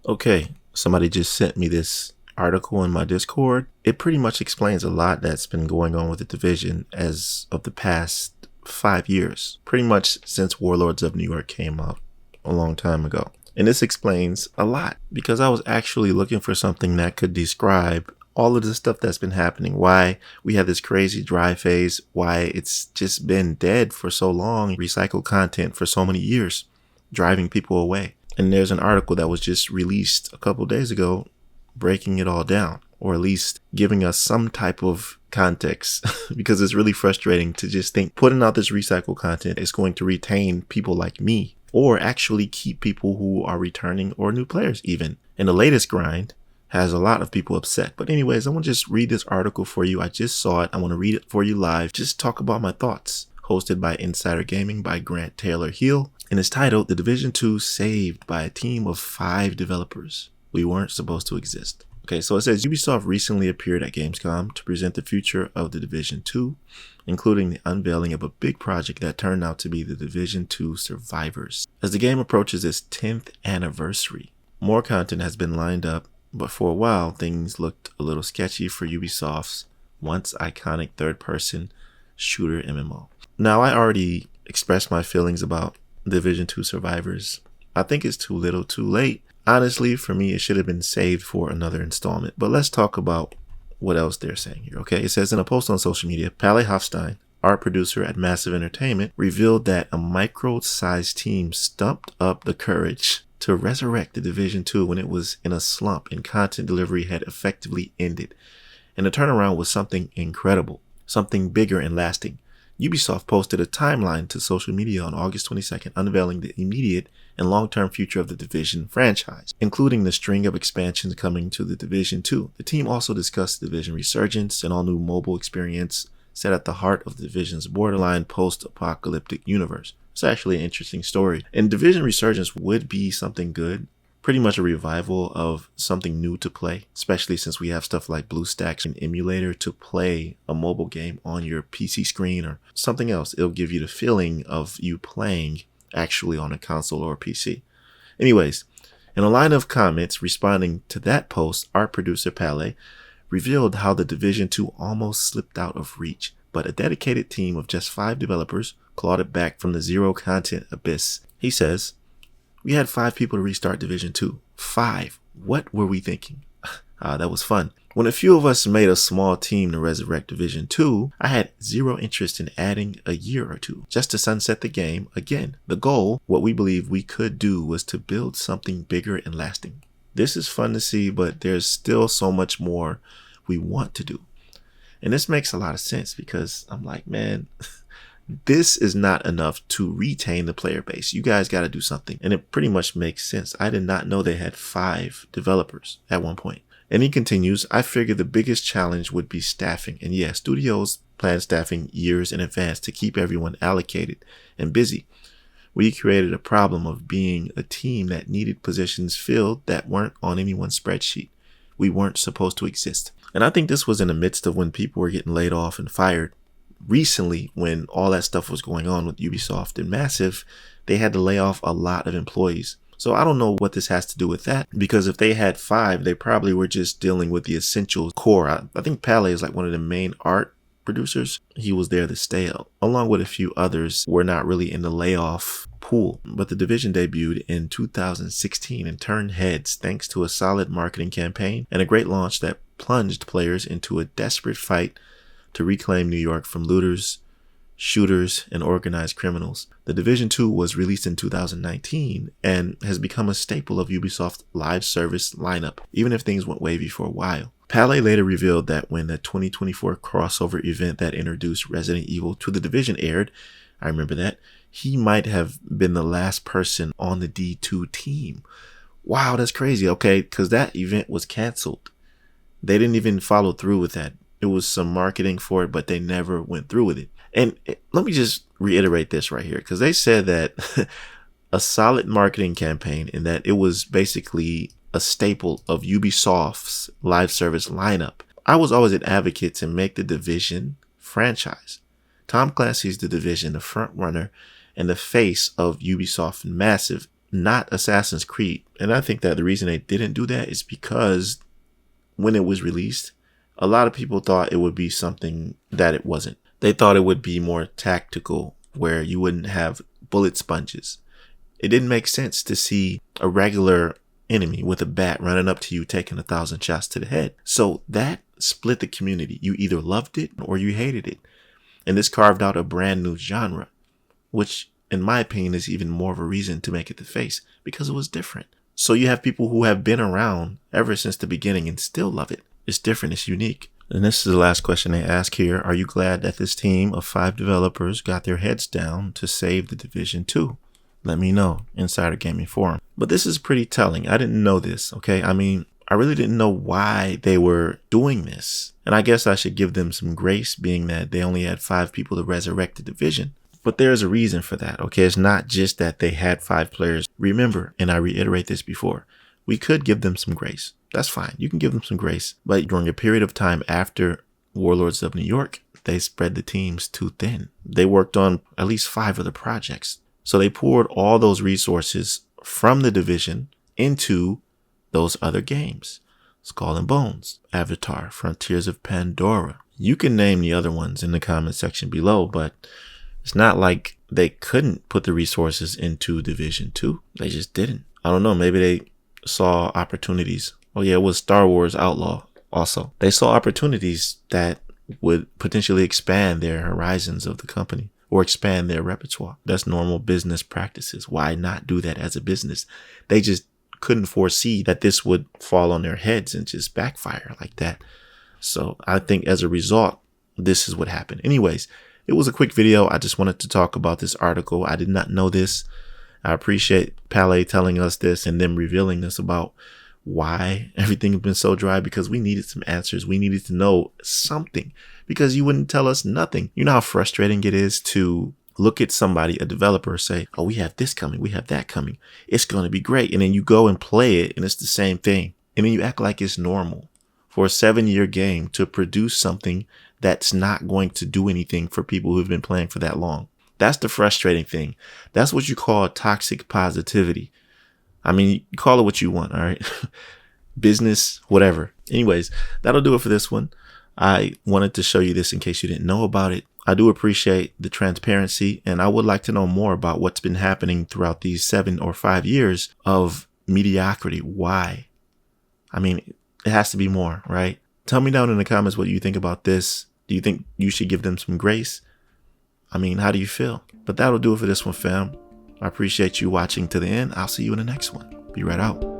Okay, somebody just sent me this article in my Discord. It pretty much explains a lot that's been going on with the division as of the past 5 years, pretty much since Warlords of New York came out a long time ago. And this explains a lot because I was actually looking for something that could describe all of the stuff that's been happening, why we had this crazy dry phase, why it's just been dead for so long, recycled content for so many years, driving people away. And there's an article that was just released a couple days ago breaking it all down, or at least giving us some type of context because it's really frustrating to just think putting out this recycled content is going to retain people like me or actually keep people who are returning or new players even. And the latest grind has a lot of people upset. But anyways, I want to just read this article for you. I just saw it. I want to read it for you live. Just talk about my thoughts. Hosted by Insider Gaming by Grant Taylor Hill. And it's titled The Division 2 Saved by a Team of 5 Developers. We weren't supposed to exist. Okay, so it says Ubisoft recently appeared at Gamescom to present the future of The Division 2, including the unveiling of a big project that turned out to be The Division 2 Survivors. As the game approaches its 10th anniversary, more content has been lined up, but for a while, things looked a little sketchy for Ubisoft's once iconic third-person shooter MMO. Now, I already expressed my feelings about Division 2 Survivors. I think it's too little too late. Honestly, for me, it should have been saved for another installment. But let's talk about what else they're saying here, okay? It says in a post on social media, Palle Hofstein, art producer at Massive Entertainment, revealed that a micro-sized team stumped up the courage to resurrect the Division 2 when it was in a slump and content delivery had effectively ended. And the turnaround was something incredible, something bigger and lasting. Ubisoft posted a timeline to social media on August 22nd, unveiling the immediate and long-term future of the Division franchise, including the string of expansions coming to the Division 2. The team also discussed the Division Resurgence, an all-new mobile experience set at the heart of the Division's borderline post-apocalyptic universe. It's actually an interesting story. And Division Resurgence would be something good, pretty much a revival of something new to play, especially since we have stuff like BlueStacks and emulator to play a mobile game on your PC screen or something else. It'll give you the feeling of you playing actually on a console or a PC. Anyways, in a line of comments responding to that post, art producer Palle revealed how the Division 2 almost slipped out of reach, but a dedicated team of just 5 developers clawed it back from the zero content abyss. He says, "We had 5 people to restart Division 2. 5. What were we thinking?" That was fun. When a few of us made a small team to resurrect Division 2, I had zero interest in adding a year or two just to sunset the game again. The goal, what we believed we could do, was to build something bigger and lasting. This is fun to see, but there's still so much more we want to do. And this makes a lot of sense because I'm like, man, this is not enough to retain the player base. You guys got to do something. And it pretty much makes sense. I did not know they had 5 developers at one point. And he continues, "I figured the biggest challenge would be staffing. And yeah, studios plan staffing years in advance to keep everyone allocated and busy. We created a problem of being a team that needed positions filled that weren't on anyone's spreadsheet. We weren't supposed to exist." And I think this was in the midst of when people were getting laid off and fired. Recently, when all that stuff was going on with Ubisoft and Massive, they had to lay off a lot of employees. So I don't know what this has to do with that, because if they had 5, they probably were just dealing with the essential core. I think Palle is like one of the main art producers. He was there to stay, along with a few others who were not really in the layoff pool. But the Division debuted in 2016 and turned heads thanks to a solid marketing campaign and a great launch that plunged players into a desperate fight to reclaim New York from looters, shooters, and organized criminals. The Division 2 was released in 2019 and has become a staple of Ubisoft's live service lineup, even if things went wavy for a while. Palle later revealed that when the 2024 crossover event that introduced Resident Evil to the Division aired, I remember that, he might have been the last person on the D2 team. Wow, that's crazy. Okay, because that event was canceled. They didn't even follow through with that. It was some marketing for it, but they never went through with it. And let me just reiterate this right here, because they said that a solid marketing campaign and that it was basically a staple of Ubisoft's live service lineup. I was always an advocate to make the Division franchise. Tom Clancy's The Division, the front runner and the face of Ubisoft and Massive, not Assassin's Creed. And I think that the reason they didn't do that is because when it was released, a lot of people thought it would be something that it wasn't. They thought it would be more tactical, where you wouldn't have bullet sponges. It didn't make sense to see a regular enemy with a bat running up to you taking 1,000 shots to the head. So that split the community. You either loved it or you hated it. And this carved out a brand new genre, which in my opinion is even more of a reason to make it the face, because it was different. So you have people who have been around ever since the beginning and still love it. It's different. It's unique. And this is the last question they ask here. Are you glad that this team of 5 developers got their heads down to save the Division 2? Let me know. Insider Gaming Forum. But this is pretty telling. I didn't know this. Okay. I mean, I really didn't know why they were doing this. And I guess I should give them some grace, being that they only had 5 people to resurrect the Division. But there's a reason for that. Okay. It's not just that they had 5 players. Remember, and I reiterate this before, we could give them some grace. That's fine. You can give them some grace. But during a period of time after Warlords of New York, they spread the teams too thin. They worked on at least 5 other projects. So they poured all those resources from the Division into those other games. Skull and Bones, Avatar, Frontiers of Pandora. You can name the other ones in the comment section below, but it's not like they couldn't put the resources into Division 2. They just didn't. I don't know. Maybe they saw opportunities. Oh yeah, it was Star Wars Outlaw also. They saw opportunities that would potentially expand their horizons of the company or expand their repertoire. That's normal business practices. Why not do that as a business? They just couldn't foresee that this would fall on their heads and just backfire like that. So I think as a result, this is what happened. Anyways, it was a quick video. I just wanted to talk about this article. I did not know this. I appreciate Palais telling us this and them revealing this about why everything has been so dry, because we needed some answers. We needed to know something, because you wouldn't tell us nothing. You know how frustrating it is to look at somebody, a developer, say, oh, we have this coming, we have that coming, it's going to be great. And then you go and play it and it's the same thing. And then you act like it's normal for a 7-year game to produce something that's not going to do anything for people who've been playing for that long. That's the frustrating thing. That's what you call toxic positivity. I mean, call it what you want, all right? Business, whatever. Anyways, that'll do it for this one. I wanted to show you this in case you didn't know about it. I do appreciate the transparency, and I would like to know more about what's been happening throughout these 7 or 5 years of mediocrity. Why? I mean, it has to be more, right? Tell me down in the comments what you think about this. Do you think you should give them some grace? I mean, how do you feel? But that'll do it for this one, fam. I appreciate you watching to the end. I'll see you in the next one. Be right out.